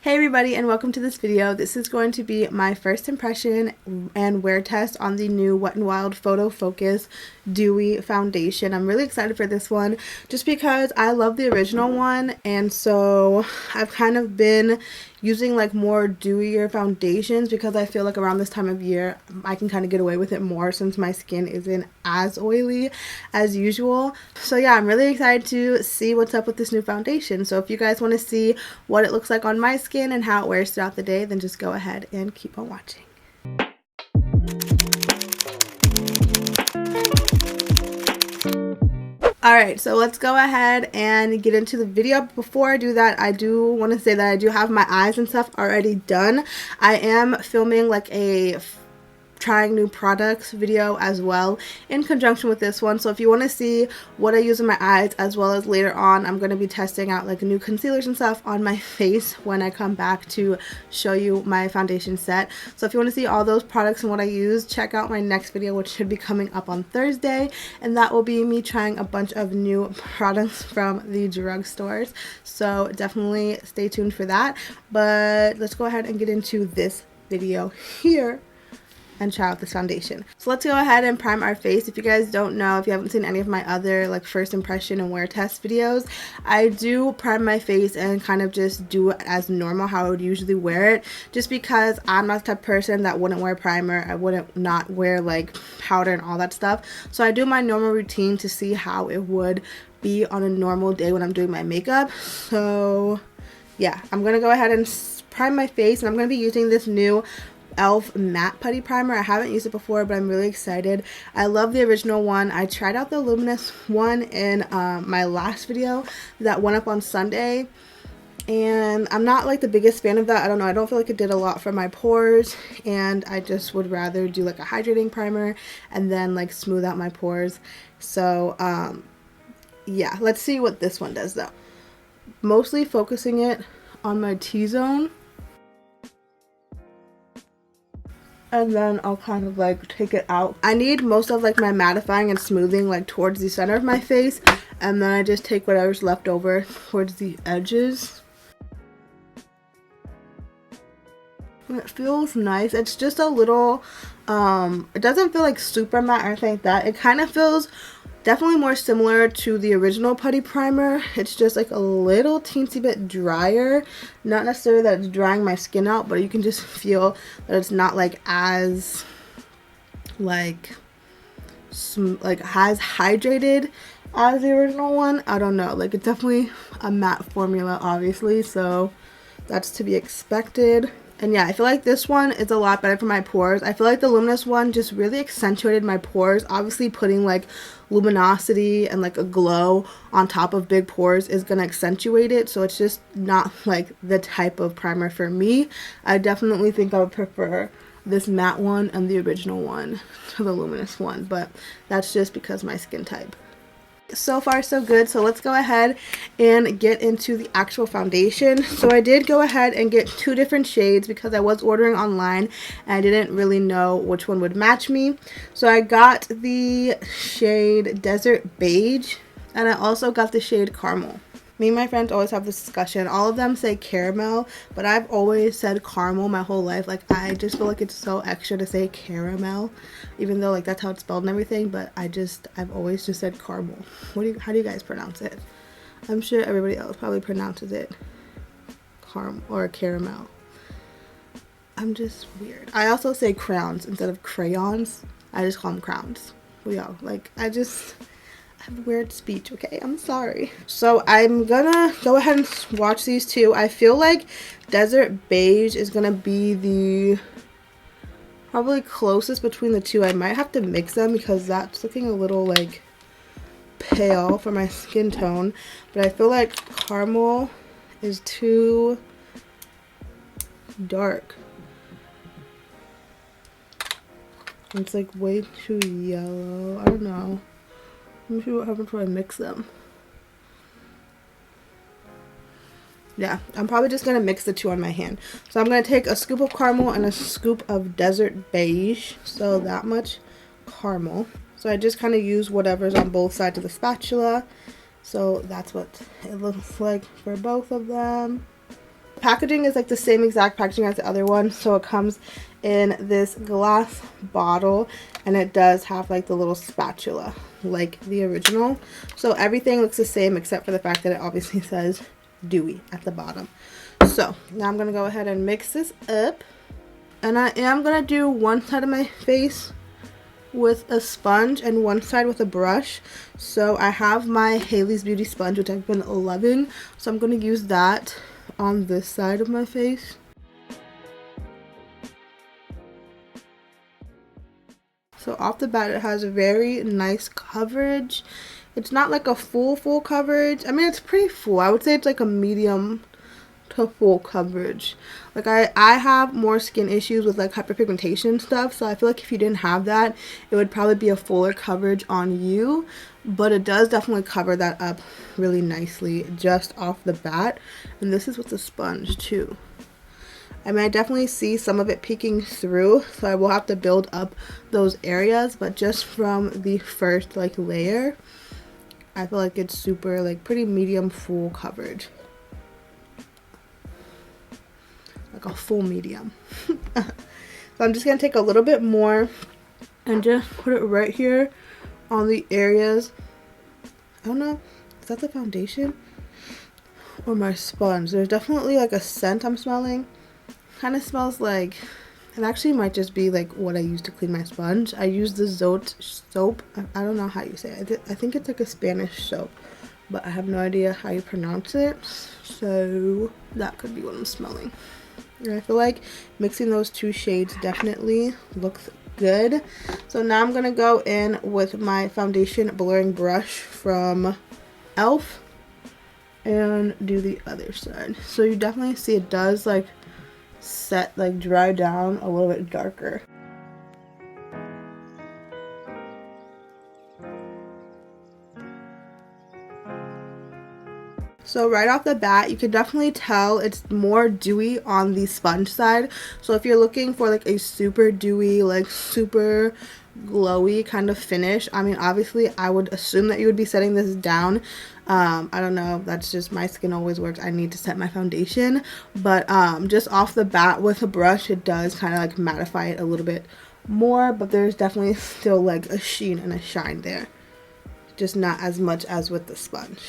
Hey everybody, and welcome to this video. This is going to be my first impression and wear test on the new Wet n Wild Photo Focus Dewy foundation. I'm really excited for this one just because I love the original one, and so I've kind of been using like more dewier foundations because I feel like around this time of year I can kind of get away with it more since my skin isn't as oily as usual. So yeah, I'm really excited to see what's up with this new foundation. So if you guys want to see what it looks like on my skin and how it wears throughout the day, then just go ahead and keep on watching. Alright, so let's go ahead and get into the video. Before I do that, I do want to say that I do have my eyes and stuff already done. I am filming like a trying new products video as well in conjunction with this one, so if you want to see what I use in my eyes, as well as later on I'm going to be testing out like new concealers and stuff on my face when I come back to show you my foundation set. So if you want to see all those products and what I use, check out my next video, which should be coming up on Thursday, and that will be me trying a bunch of new products from the drugstores. So definitely stay tuned for that, but let's go ahead and get into this video here and try out this foundation. So let's go ahead and prime our face. If you guys don't know, if you haven't seen any of my other like first impression and wear test videos, I do prime my face and kind of just do it as normal, how I would usually wear it, just because I'm not the type of person that wouldn't wear primer. I wouldn't not wear like powder and all that stuff. So I do my normal routine to see how it would be on a normal day when I'm doing my makeup. So yeah, I'm gonna go ahead and prime my face, and I'm gonna be using this new e.l.f. matte putty primer. I haven't used it before, but I'm really excited. I love the original one. I tried out the luminous one in my last video that went up on Sunday, and I'm not like the biggest fan of that. I don't know, I don't feel like it did a lot for my pores, and I just would rather do like a hydrating primer and then like smooth out my pores. So yeah, let's see what this one does though. Mostly focusing it on my T-zone, and then I'll kind of like take it out. I need most of like my mattifying and smoothing like towards the center of my face, and then I just take whatever's left over towards the edges. And it feels nice. It's just a little it doesn't feel like super matte or anything like that. It kind of feels definitely more similar to the original putty primer. It's just like a little teensy bit drier. Not necessarily that it's drying my skin out, but you can just feel that it's not like as like as hydrated as the original one. I don't know, like it's definitely a matte formula obviously, so that's to be expected. And yeah, I feel like this one is a lot better for my pores. I feel like the luminous one just really accentuated my pores. Obviously putting like luminosity and like a glow on top of big pores is gonna accentuate it, so it's just not like the type of primer for me. I definitely think I would prefer this matte one and the original one to the luminous one, but that's just because my skin type. So far so good, so let's go ahead and get into the actual foundation. So I did go ahead and get two different shades because I was ordering online and I didn't really know which one would match me. So I got the shade Desert Beige, and I also got the shade Caramel. Me and my friends always have this discussion. All of them say caramel, but I've always said caramel my whole life. Like, I just feel like it's so extra to say caramel, even though like that's how it's spelled and everything, but I've always just said caramel. How do you guys pronounce it? I'm sure everybody else probably pronounces it caramel or caramel. I'm just weird. I also say crowns instead of crayons. I just call them crowns. I have weird speech, okay? I'm sorry. So I'm gonna go ahead and swatch these two. I feel like Desert Beige is gonna be the probably closest between the two. I might have to mix them because that's looking a little like pale for my skin tone, but I feel like Caramel is too dark. It's like way too yellow. I don't know. Let me see what happens when I mix them. Yeah, I'm probably just going to mix the two on my hand. So I'm going to take a scoop of caramel and a scoop of Desert Beige. So that much caramel. So I just kind of use whatever's on both sides of the spatula. So that's what it looks like for both of them. packaging is like the same exact packaging as the other one. So it comes in this glass bottle, and it does have like the little spatula like the original. So everything looks the same except for the fact that it obviously says Dewy at the bottom. So now I'm gonna go ahead and mix this up, and I am gonna do one side of my face with a sponge and one side with a brush. So I have my Haley's Beauty sponge, which I've been loving, so I'm gonna use that on this side of my face. So off the bat, it has a very nice coverage. It's not like a full coverage. I mean, it's pretty full. I would say it's like a medium to full coverage. Like I have more skin issues with like hyperpigmentation and stuff, so I feel like if you didn't have that, it would probably be a fuller coverage on you. But it does definitely cover that up really nicely just off the bat. And this is with the sponge too. I mean, I definitely see some of it peeking through, so I will have to build up those areas, but just from the first like layer, I feel like it's super like pretty medium full coverage. Like a full medium. So I'm just gonna take a little bit more and just put it right here on the areas. I don't know, is that the foundation or my sponge? There's definitely like a scent I'm smelling. Kind of smells like, it actually might just be like what I use to clean my sponge. I use the Zote soap. I don't know how you say it. I think it's like a Spanish soap, but I have no idea how you pronounce it. So that could be what I'm smelling. And I feel like mixing those two shades definitely looks good. So now I'm going to go in with my foundation blurring brush from e.l.f. and do the other side. So you definitely see it does like set, like dry down a little bit darker. So right off the bat, you can definitely tell it's more dewy on the sponge side. So if you're looking for like a super dewy, like super glowy kind of finish, I mean, obviously I would assume that you would be setting this down. I don't know, that's just my skin always works. I need to set my foundation, but just off the bat with a brush, it does kind of like mattify it a little bit more, but there's definitely still like a sheen and a shine there, just not as much as with the sponge.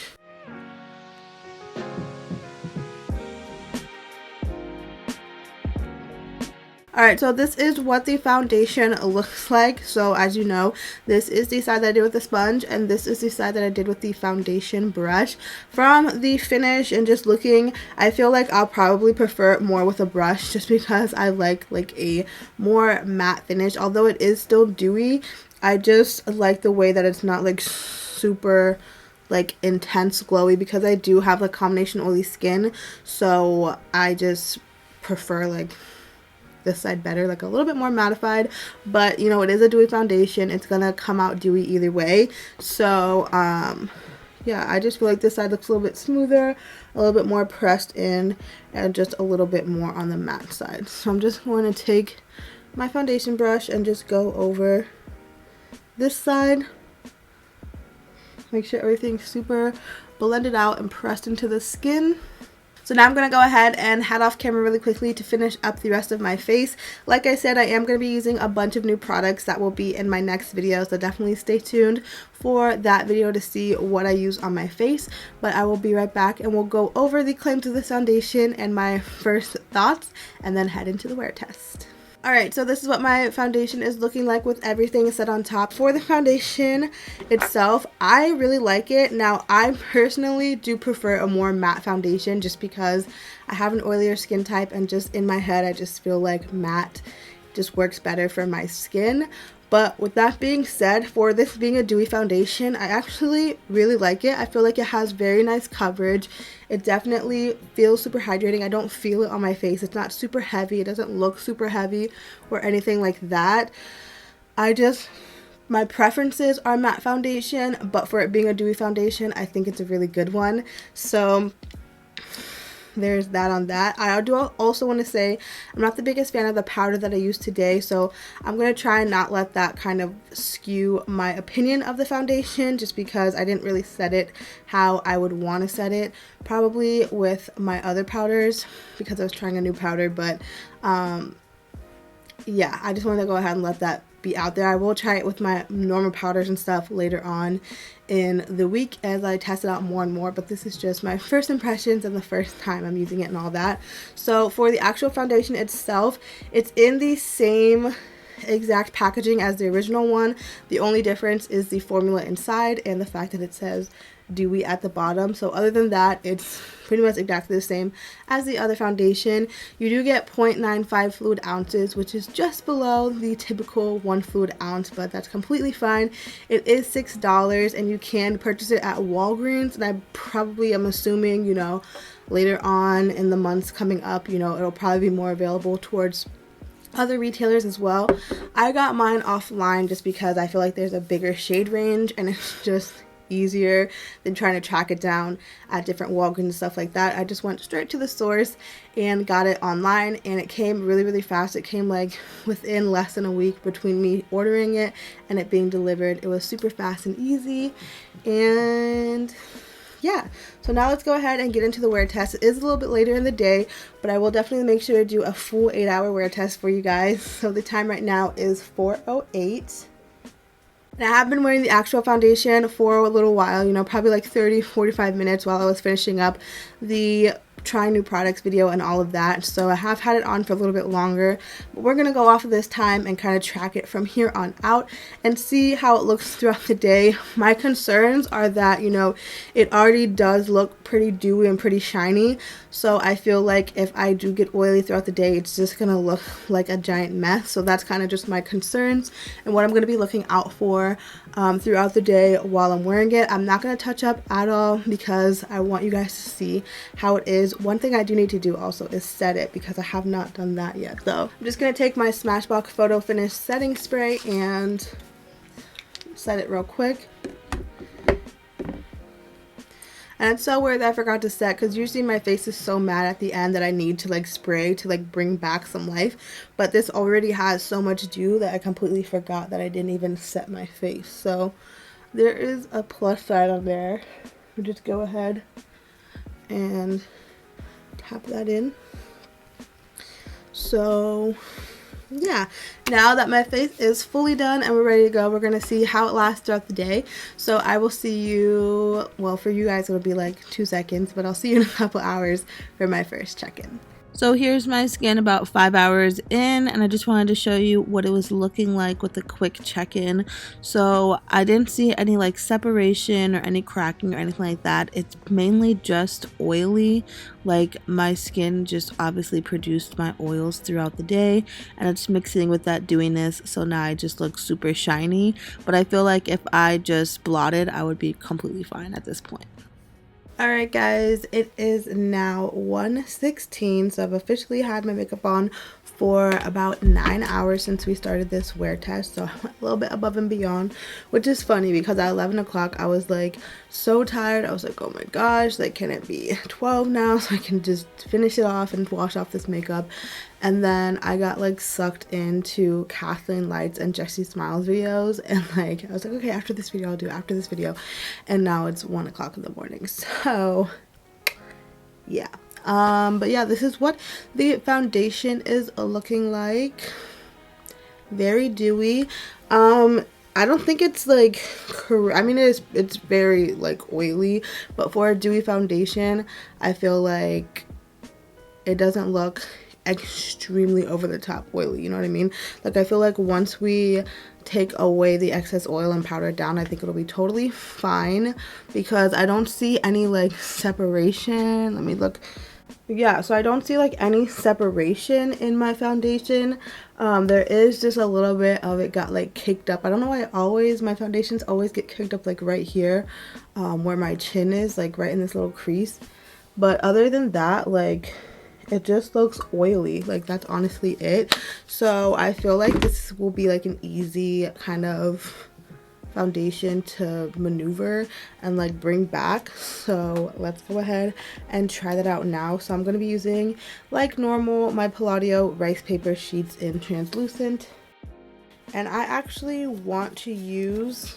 Alright, so this is what the foundation looks like. So as you know, this is the side that I did with the sponge, and this is the side that I did with the foundation brush. From the finish and just looking, I feel like I'll probably prefer it more with a brush, just because I like a more matte finish. Although it is still dewy, I just like the way that it's not like super like intense glowy, because I do have like combination oily skin, so I just prefer like this side better, like a little bit more mattified. But you know, it is a dewy foundation, it's gonna come out dewy either way. So yeah, I just feel like this side looks a little bit smoother, a little bit more pressed in, and just a little bit more on the matte side. So I'm just going to take my foundation brush and just go over this side, make sure everything's super blended out and pressed into the skin. So now I'm going to go ahead and head off camera really quickly to finish up the rest of my face. Like I said, I am going to be using a bunch of new products that will be in my next video, so definitely stay tuned for that video to see what I use on my face. But I will be right back and we'll go over the claims of this foundation and my first thoughts, and then head into the wear test. Alright, so this is what my foundation is looking like with everything set on top. For the foundation itself, I really like it. Now, I personally do prefer a more matte foundation just because I have an oilier skin type, and just in my head, I just feel like matte just works better for my skin. But with that being said, for this being a dewy foundation, I actually really like it. I feel like it has very nice coverage. It definitely feels super hydrating. I don't feel it on my face. It's not super heavy. It doesn't look super heavy or anything like that. My preferences are matte foundation, but for it being a dewy foundation, I think it's a really good one. So there's that on that. I do also want to say I'm not the biggest fan of the powder that I used today, so I'm going to try and not let that kind of skew my opinion of the foundation, just because I didn't really set it how I would want to set it probably with my other powders, because I was trying a new powder. But yeah, I just wanted to go ahead and let that be out there. I will try it with my normal powders and stuff later on in the week as I test it out more and more, but this is just my first impressions and the first time I'm using it and all that. So for the actual foundation itself, it's in the same exact packaging as the original one. The only difference is the formula inside and the fact that it says dewy at the bottom. So other than that, it's pretty much exactly the same as the other foundation. You do get 0.95 fluid ounces, which is just below the typical 1 fluid ounce, but that's completely fine. It is $6 and you can purchase it at Walgreens, and I probably am assuming, you know, later on in the months coming up, you know, it'll probably be more available towards other retailers as well. I got mine offline just because I feel like there's a bigger shade range and it's just easier than trying to track it down at different Walgreens and stuff like that. I just went straight to the source and got it online, and it came really fast. It came like within less than a week between me ordering it and it being delivered. It was super fast and easy. And yeah, so now let's go ahead and get into the wear test. It is a little bit later in the day, but I will definitely make sure to do a full 8-hour wear test for you guys. So the time right now is 4:08. And I have been wearing the actual foundation for a little while, you know, probably like 30-45 minutes while I was finishing up the trying new products video and all of that. So I have had it on for a little bit longer, but we're going to go off of this time and kind of track it from here on out and see how it looks throughout the day. My concerns are that, you know, it already does look pretty dewy and pretty shiny. So I feel like if I do get oily throughout the day, it's just going to look like a giant mess. So that's kind of just my concerns and what I'm going to be looking out for throughout the day while I'm wearing it. I'm not going to touch up at all because I want you guys to see how it is. One thing I do need to do also is set it, because I have not done that yet. So I'm just going to take my Smashbox Photo Finish setting spray and set it real quick. And it's so weird that I forgot to set, because usually my face is so matte at the end that I need to like spray to like bring back some life. But this already has so much dew that I completely forgot that I didn't even set my face. So there is a plus side on there. We'll just go ahead and tap that in. So yeah, now that my face is fully done and we're ready to go, we're gonna see how it lasts throughout the day. So I will see you, well, for you guys it'll be like 2 seconds, but I'll see you in a couple hours for my first check-in. So here's my skin about 5 hours in, and I just wanted to show you what it was looking like with a quick check-in. So I didn't see any like separation or any cracking or anything like that. It's mainly just oily. Like my skin just obviously produced my oils throughout the day, and it's mixing with that dewiness, so now I just look super shiny. But I feel like if I just blotted, I would be completely fine at this point. Alright guys, it is now 1:16, so I've officially had my makeup on for about 9 hours since we started this wear test, so I went a little bit above and beyond, which is funny because at 11 o'clock I was like so tired. I was like, oh my gosh, like can it be 12 now so I can just finish it off and wash off this makeup. And then I got like sucked into Kathleen Lights and Jessie Smiles videos, and like I was like, okay, after this video I'll do after this video, and now it's 1 o'clock in the morning. So yeah, but yeah, this is what the foundation is looking like. Very dewy. I don't think it's like, I mean it's very like oily, but for a dewy foundation I feel like it doesn't look extremely over the top oily, you know what I mean? Like I feel like once we take away the excess oil and powder it down, I think it'll be totally fine, because I don't see any like separation. Let me look. Yeah, so I don't see like any separation in my foundation. There is just a little bit of it got like caked up. I don't know why my foundations always get caked up like right here, where my chin is, like right in this little crease. But other than that, like it just looks oily. Like that's honestly it. So I feel like this will be like an easy kind of foundation to maneuver and like bring back. So let's go ahead and try that out now. So I'm going to be using, like normal, my Palladio rice paper sheets in translucent. And I actually want to use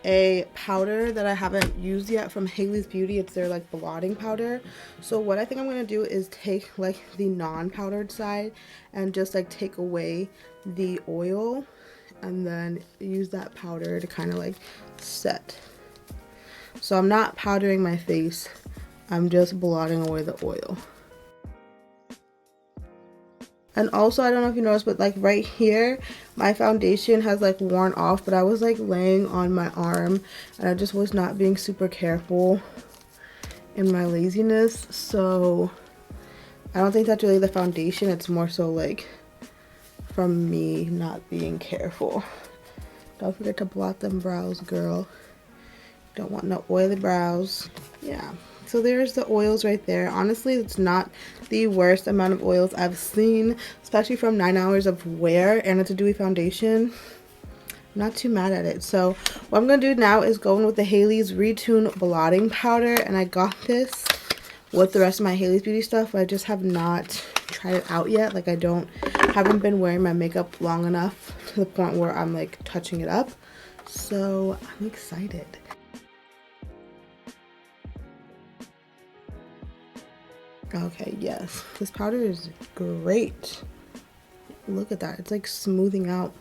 a powder that I haven't used yet from Haley's Beauty. It's their like blotting powder. So what I think I'm going to do is take like the non-powdered side and just like take away the oil and then use that powder to kind of like set. So I'm not powdering my face, I'm just blotting away the oil. And also, I don't know if you noticed, but like right here, my foundation has like worn off, but I was like laying on my arm and I just was not being super careful in my laziness. So I don't think that's really the foundation. It's more so like from me not being careful. Don't forget to blot them brows, girl. Don't want no oily brows. Yeah. So there's the oils right there. Honestly, it's not the worst amount of oils I've seen, especially from 9 hours of wear, and it's a dewy foundation. I'm not too mad at it. So what I'm going to do now is go in with the Haley's Retune Blotting Powder, and I got this with the rest of my Haley's Beauty stuff, but I just have not tried it out yet. Like haven't been wearing my makeup long enough to the point where I'm like touching it up. So I'm excited. Okay, yes, this powder is great. Look at that, it's like smoothing out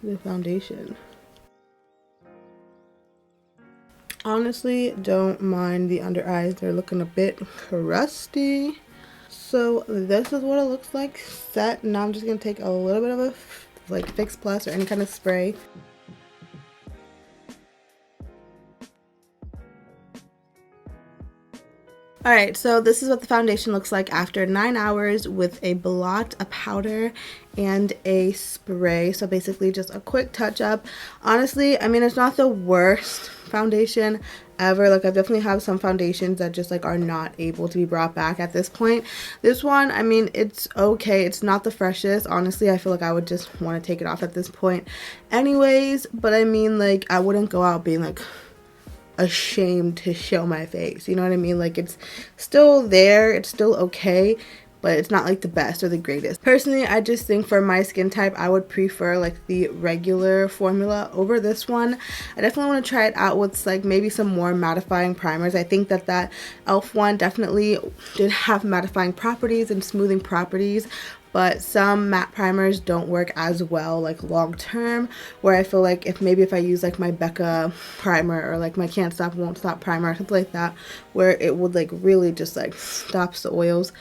the foundation. Honestly, don't mind the under eyes, they're looking a bit crusty. So this is what it looks like set. Now I'm just gonna take a little bit of a like Fix Plus or any kind of spray. Alright, so this is what the foundation looks like after 9 hours with a blot, a powder, and a spray. So basically just a quick touch up. Honestly, I mean, it's not the worst foundation ever. Like, I definitely have some foundations that just like are not able to be brought back at this point. This one, I mean, it's okay. It's not the freshest. Honestly, I feel like I would just want to take it off at this point anyways. But I mean, like, I wouldn't go out being like ashamed to show my face, you know what I mean? Like, it's still there, it's still okay, but it's not like the best or the greatest. Personally, I just think for my skin type, I would prefer like the regular formula over this one. I definitely want to try it out with like maybe some more mattifying primers. I think that e.l.f. one definitely did have mattifying properties and smoothing properties, but some matte primers don't work as well like long term, where I feel like if I use like my Becca primer or like my Can't Stop Won't Stop primer or something like that, where it would like really just like stops the oils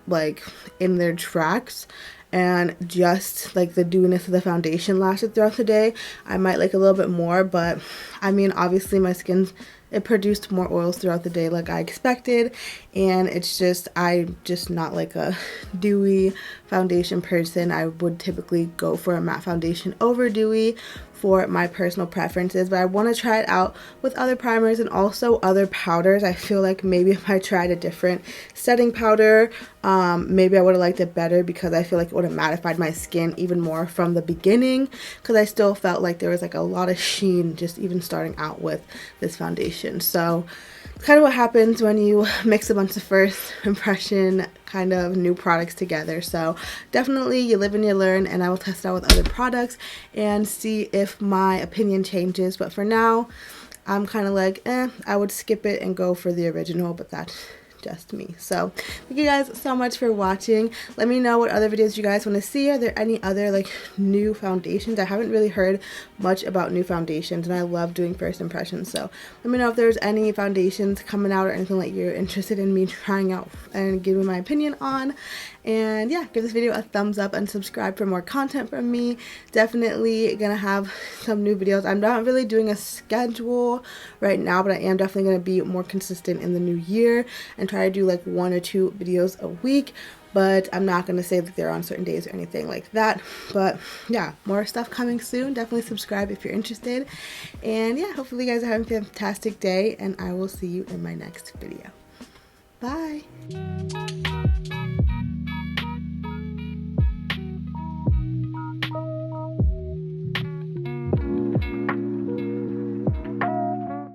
like in their tracks, and just like the dewiness of the foundation lasted throughout the day, I might like a little bit more. But I mean, obviously my skin's, it produced more oils throughout the day like I expected, and it's just, I'm just not like a dewy foundation person. I would typically go for a matte foundation over dewy for my personal preferences, but I want to try it out with other primers and also other powders. I feel like maybe if I tried a different setting powder, maybe I would have liked it better, because I feel like it would have mattified my skin even more from the beginning, because I still felt like there was like a lot of sheen just even starting out with this foundation. So it's kind of what happens when you mix a bunch of first impression kind of new products together. So definitely you live and you learn, and I will test it out with other products and see if my opinion changes. But for now, I'm kind of like, I would skip it and go for the original, but that's just me. So thank you guys so much for watching. Let me know what other videos you guys want to see. Are there any other like new foundations? I haven't really heard much about new foundations, and I love doing first impressions. So let me know if there's any foundations coming out or anything that you're interested in me trying out and giving my opinion on. And yeah, give this video a thumbs up and subscribe for more content from me. Definitely gonna have some new videos. I'm not really doing a schedule right now, but I am definitely gonna be more consistent in the new year and try to do like 1 or 2 videos a week. But I'm not gonna say that they're on certain days or anything like that. But yeah, more stuff coming soon. Definitely subscribe if you're interested. And yeah, hopefully you guys are having a fantastic day, and I will see you in my next video. Bye.